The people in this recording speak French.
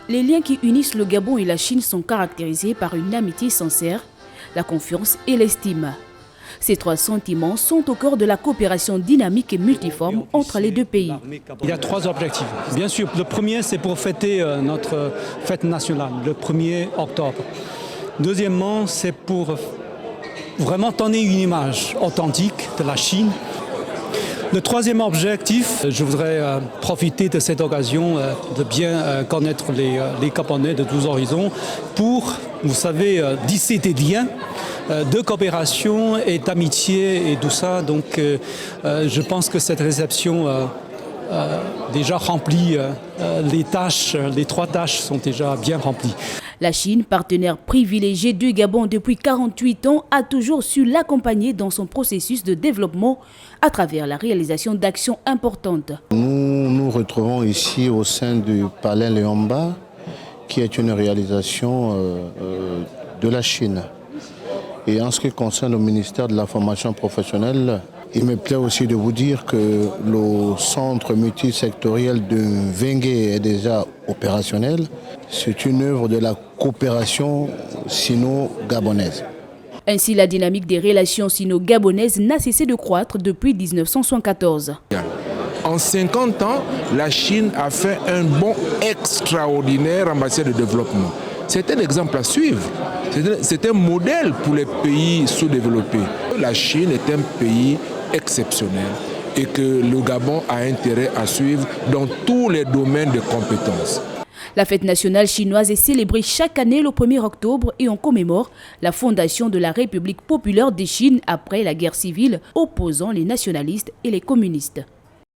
Les liens qui unissent le Gabon et la Chine sont caractérisés par une amitié sincère, la confiance et l'estime. Ces trois sentiments sont au cœur de la coopération dynamique et multiforme entre les deux pays. Il y a trois objectifs. Bien sûr, le premier, c'est pour fêter notre fête nationale, le 1er octobre. Deuxièmement, c'est pour vraiment donner une image authentique de la Chine. Le troisième objectif, je voudrais profiter de cette occasion de bien connaître les Gabonais de tous horizons pour, vous savez, tisser des liens de coopération et d'amitié et tout ça. Donc je pense que cette réception déjà remplit les trois tâches sont déjà bien remplies. La Chine, partenaire privilégié du Gabon depuis 48 ans, a toujours su l'accompagner dans son processus de développement à travers la réalisation d'actions importantes. Nous nous retrouvons ici au sein du Palais Léomba, qui est une réalisation de la Chine. Et en ce qui concerne le ministère de la formation professionnelle, il me plaît aussi de vous dire que le centre multisectoriel de Vengue est déjà opérationnel. C'est une œuvre de la coopération sino-gabonaise. Ainsi, la dynamique des relations sino-gabonaises n'a cessé de croître depuis 1974. En 50 ans, la Chine a fait un bond extraordinaire en matière de développement. C'est un exemple à suivre. C'est un modèle pour les pays sous-développés. La Chine est un pays exceptionnel et que le Gabon a intérêt à suivre dans tous les domaines de compétences. La fête nationale chinoise est célébrée chaque année le 1er octobre et on commémore la fondation de la République populaire de Chine après la guerre civile opposant les nationalistes et les communistes.